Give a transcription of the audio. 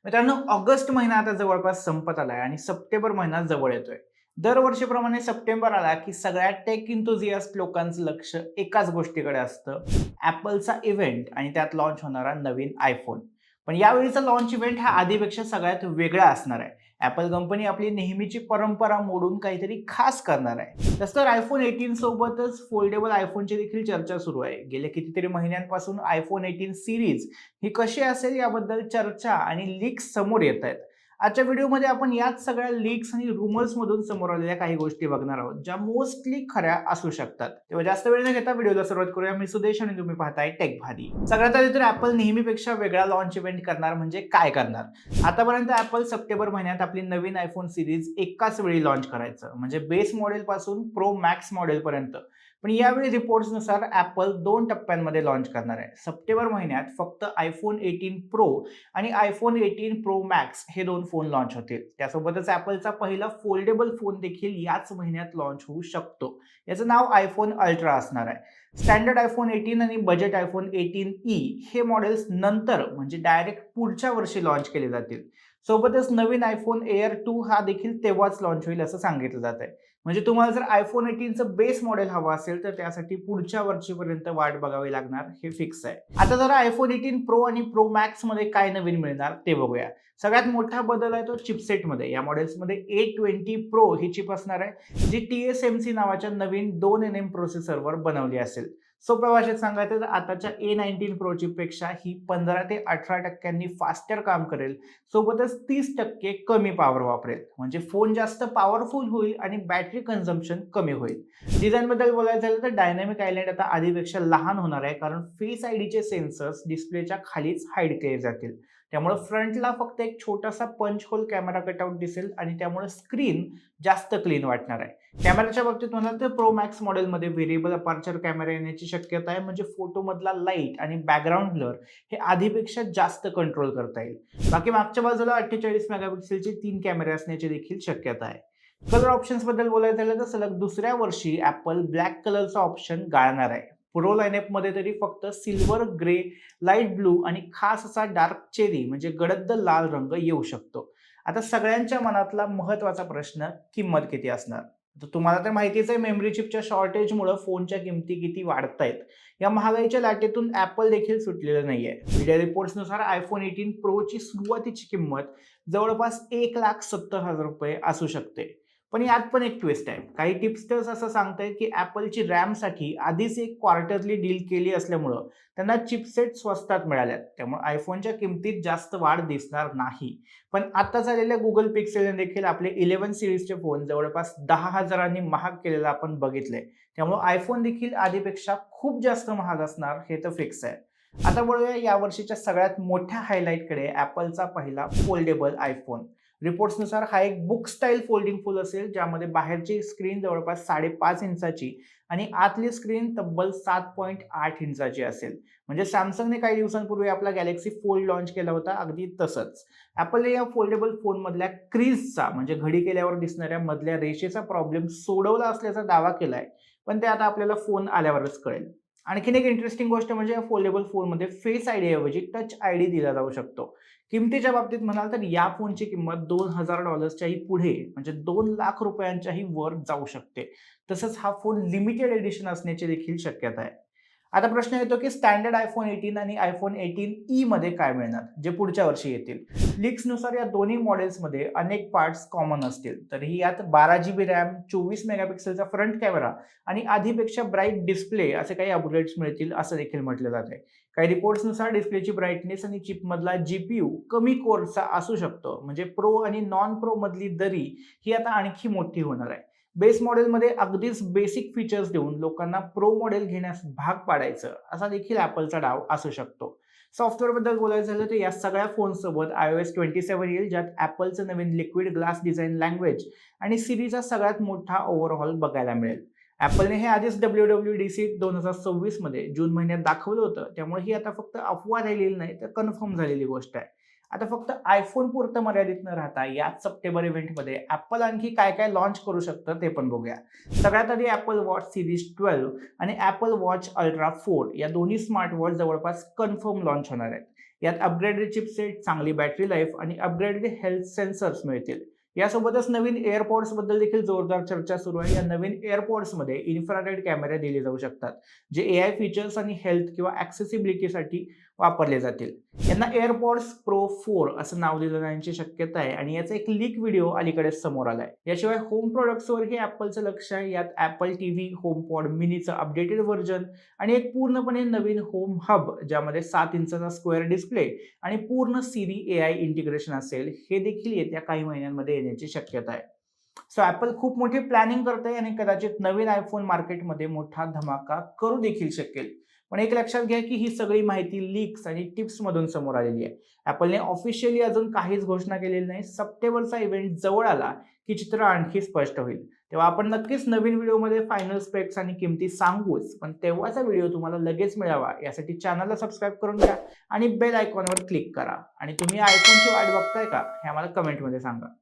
मित्रांनो, ऑगस्ट महिना आता जवळपास संपत आलाय आणि सप्टेंबर महिना जवळ येतोय. दरवर्षीप्रमाणे सप्टेंबर आला की सगळ्या टेक एन्थुसियास्ट लोकांचं लक्ष एकाच गोष्टीकडे असतं, Appleचा इव्हेंट आणि त्यात लॉन्च होणारा नवीन आयफोन. पण यावेळीचा लॉन्च इव्हेंट हा आधीपेक्षा सगळ्यात वेगळा असणार आहे. Apple कंपनी आपली नेहमीची परंपरा मोडून काहीतरी खास करणार आहे. तसं तर iPhone 18 सोबतच फोल्डेबल आयफोनची देखील चर्चा सुरू आहे. गेल्या कितीतरी महिन्यांपासून iPhone 18 सीरीज ही कशी असेल याबद्दल चर्चा आणि लीक्स समोर येत आहेत. आजच्या व्हिडिओमध्ये आपण याच सगळ्या लीक्स आणि रुमर्स मधून समोर आलेल्या काही गोष्टी बघणार आहोत, ज्या मोस्टली खऱ्या असू शकतात. तेव्हा जास्त वेळ न घेता व्हिडिओला सुरुवात करूया. मी सुदेश आणि तुम्ही पाहताय टेक भारी. सगळ्यात आधी तर Apple नेहमीपेक्षा वेगळा लॉन्च इव्हेंट करणार म्हणजे काय करणार? आतापर्यंत Apple सप्टेंबर महिन्यात आपली नवीन आयफोन सिरीज एकाच वेळी लॉन्च करायचं, म्हणजे बेस मॉडेल पासून प्रो मॅक्स मॉडेल पर्यंत. पण यावेळी रिपोर्ट्सनुसार Apple 2 टप्प्यांमध्ये लॉन्च करणार आहे. सप्टेंबर महिन्यात फक्त iPhone 18 Pro आणि iPhone 18 Pro Max हे 2 फोन लॉन्च होतील. त्यासोबतच Appleचा पहिला फोल्डेबल फोन देखील याच महिन्यात लॉन्च होऊ शकतो. याचं नाव iPhone Ultra असणार आहे. स्टँडर्ड iPhone 18 आणि बजेट iPhone 18e हे मॉडेल्स नंतर म्हणजे डायरेक्ट पुढच्या वर्षी लॉन्च केले जातील. सोबतच नवीन iPhone Air 2 हा देखील तेव्हाच लॉन्च होईल असं सांगितलं जात आहे. म्हणजे तुम्हाला जर iPhone 18चं बेस मॉडेल हवं असेल तर त्यासाठी पुढच्या वर्षीपर्यंत वाट बघावी लागणार, हे फिक्स आहे. आता जरा iPhone 18 Pro आणि Pro Max मध्ये काय नवीन मिळणार ते बघूया. सगळ्यात मोठा बदल आहे तो चिपसेटमध्ये. या मॉडेल्समध्ये A20 Pro ही चिप असणार आहे, जी TSMC नावाच्या नवीन 2nm प्रोसेसरवर बनवली असेल. सोप्या भाषेत सांगायचं तर आताच्या A19 Pro चिपपेक्षा ही 15 ते 18% फास्टर काम करेल. सोबतच 30% कमी पॉवर वापरेल. म्हणजे फोन जास्त पॉवरफुल होईल आणि बॅटरी कन्झम्पशन कमी होईल. डिझाईनबद्दल बोलायचं झालं तर डायनॅमिक आयलँड आता आधीपेक्षा लहान होणार आहे, कारण फेस आयडीचे सेन्सर्स डिस्प्लेच्या खालीच हाईड केले जातील. त्यामुळे फ्रंटला फक्त एक छोटासा पंच होल कॅमेरा कटआउट दिसेल आणि त्यामुळे स्क्रीन जास्त क्लीन वाटणार आहे. कॅमेराच्या बाबतीत म्हणाल तर प्रो मॅक्स मॉडेलमध्ये व्हेरिएबल अपर्चर कॅमेरा येण्याची शक्यता आहे, म्हणजे फोटोमधला लाईट आणि बॅकग्राऊंड ब्लर हे आधीपेक्षा जास्त कंट्रोल करता येईल. बाकी मागच्या बाजूला 48 मेगापिक्सेलचे 3 कॅमेरे असण्याची देखील शक्यता आहे. कलर ऑप्शन्स बद्दल बोलायचं झालं तर सलग दुसऱ्या वर्षी Apple ब्लॅक कलरचा ऑप्शन गाळणार आहे. प्रो लाईनअपमध्ये तरी फक्त सिल्वर, ग्रे, लाईट ब्लू आणि खास असा डार्क चेरी म्हणजे गडद लाल रंग येऊ शकतो. आता सगळ्यांच्या मनातला महत्त्वाचा प्रश्न, किंमत किती असणार? तर तुम्हाला तर माहितीच आहे, मेमरी चिपच्या शॉर्टेजमुळे फोनच्या किमती किती वाढतायत. या महागाईच्या लाटेतून Apple देखील सुटलेलं नाहीये. मीडिया रिपोर्ट्सनुसार iPhone 18 Pro ची सुरुवातीची किंमत जवळपास ₹1,70,000 असू शकते. पण यात पण एक ट्विस्ट आहे. काही टिप्स्टर्स असं सांगतायत की Appleची रॅमसाठी आधीच एक क्वार्टरली डील केली असल्यामुळं त्यांना चिपसेट स्वस्तात मिळाल्यात. त्यामुळे आयफोनच्या किमतीत जास्त वाढ दिसणार नाही. पण आता झालेल्या Google Pixelने देखील आपले 11 सीरीजचे फोन जवळपास 10,000 महाग केलेला आपण बघितलंय. त्यामुळे आयफोन देखील आधीपेक्षा खूप जास्त महाग असणार, हे तर फिक्स आहे. आता वळूया या वर्षीच्या सगळ्यात मोठ्या हायलाइटकडे, Appleचा पहिला फोल्डेबल आयफोन. रिपोर्ट्सनुसार हा एक बुक स्टाईल फोल्डिंग फोन असेल, ज्यामध्ये बाहेरची स्क्रीन जवळपास 5.5 इंचाची आणि आतली स्क्रीन तब्बल 7.8 इंचाची असेल. म्हणजे सॅमसंगने काही दिवसांपूर्वी आपला गॅलेक्सी फोल्ड लॉन्च केला होता, अगदी तसंच. Appleने या फोल्डेबल फोनमधल्या क्रीजचा म्हणजे घडी केल्यावर दिसणाऱ्या मधल्या रेषेचा प्रॉब्लेम सोडवला असल्याचा दावा केलाय. पण ते आता आपल्याला फोन आल्यावरच कळेल. आणखीन एक इंटरेस्टिंग गोष्ट म्हणजे या फोल्डेबल फोनमध्ये फेस आयडी ऐवजी टच आयडी दिला जाऊ शकतो. किमतीच्या बाबतीत म्हणाल तर या फोनची किंमत $2,000च्याही पुढे म्हणजे ₹2,00,000च्याही वर जाऊ शकते. तसंच हा फोन लिमिटेड एडिशन असण्याची देखील शक्यता आहे. आता प्रश्न येतो की स्टँडर्ड iPhone 18 आणि iPhone 18e मध्ये काय मिळणार, जे पुढच्या वर्षी येतील. लीक्सनुसार या दोन्ही मॉडेल्समध्ये अनेक पार्ट्स कॉमन असतील. तरीही यात 12GB रॅम, 24 मेगापिक्सेलचा फ्रंट कॅमेरा आणि आधीपेक्षा ब्राईट डिस्प्ले असे काही अपग्रेड्स मिळतील असं देखील म्हटलं जात आहे. काही रिपोर्ट्सनुसार डिस्प्लेची ब्राईटनेस आणि चिपमधला जीपीयू कमी कोरचा असू शकतो. म्हणजे प्रो आणि नॉन प्रो मधली दरी ही आता आणखी मोठी होणार आहे. बेस मॉडेलमध्ये अगदीच बेसिक फीचर्स देऊन लोकांना प्रो मॉडेल घेण्यास भाग पाडायचं, असा देखील Appleचा डाव असू शकतो. सॉफ्टवेअरबद्दल बोलायचं झालं तर या सगळ्या फोनसोबत iOS 27 येईल, ज्यात Appleचं नवीन लिक्विड ग्लास डिझाइन लँग्वेज आणि सिरीजचा सगळ्यात मोठा ओव्हरहॉल बघायला मिळेल. Appleने हे आधीच WWDC 2026 मध्ये जून महिन्यात दाखवलं होतं. त्यामुळे ही आता फक्त अफवा राहिलेली नाही, तर कन्फर्म झालेली गोष्ट आहे. आता फक्त आयफोन पुरतं मर्यादित न राहता याच सप्टेंबर इव्हेंटमध्ये Apple आणखी काय काय लॉन्च करू शकतं ते पण बघूया. सगळ्यात आधी Apple Watch Series 12 आणि Apple Watch Ultra 4 या दोन्ही स्मार्ट वॉच जवळपास कन्फर्म लॉन्च होणार आहेत. यात अपग्रेडेड चिपसेट, चांगली बॅटरी लाईफ आणि अपग्रेडेड हेल्थ सेन्सर्स मिळतील. यासोबतच नवीन एअरपॉड्स बद्दल देखील जोरदार चर्चा सुरू आहे. या नवीन एअरपॉड्स मध्ये इन्फ्रारेड कॅमेरे दिले जाऊ शकतात, जे एआय फीचर्स आणि हेल्थ किंवा ॲक्सेसिबिलिटीसाठी वापरले जातील. यांना एअरपॉड्स प्रो 4 असं नाव दिलं जाण्याची शक्यता आहे आणि याचा एक लीक व्हिडिओ अलीकडेच समोर आलाय. याशिवाय होम प्रोडक्ट्सवरही ॲपलचं लक्ष आहे. यात ॲपल टीव्ही, होमपॉड मिनीचं अपडेटेड व्हर्जन आणि एक पूर्णपणे नवीन होम हब, ज्यामध्ये 7 इंचाचा स्क्वेअर डिस्प्ले आणि पूर्ण सिरी एआय इंटिग्रेशन असेल, हे देखील येत्या काही महिन्यांमध्ये येण्याची शक्यता आहे. सो ॲपल खूप मोठी प्लॅनिंग करते आणि कदाचित नवीन आयफोन मार्केटमध्ये मोठा धमाका करू देखील शकेल. पण एक लक्षात घ्या की ही सगळी माहिती लीक्स आणि टिप्स मधून समोर आलेली आहे. ॲपलने ऑफिशियली अजून काहीच घोषणा केलेली नाही. सप्टेंबरचा इव्हेंट जवळ आला की चित्र आणखी स्पष्ट होईल. तेव्हा आपण नक्कीच नवीन व्हिडिओमध्ये फायनल स्पेक्स आणि किमती सांगूच, पण तेव्हाचा व्हिडिओ तुम्हाला लगेच मिळावा यासाठी चॅनलला सबस्क्राईब करून घ्या आणि बेल आयकॉनवर क्लिक करा. आणि तुम्ही आयफोनची वाट बघताय का, हे आम्हाला कमेंटमध्ये सांगा.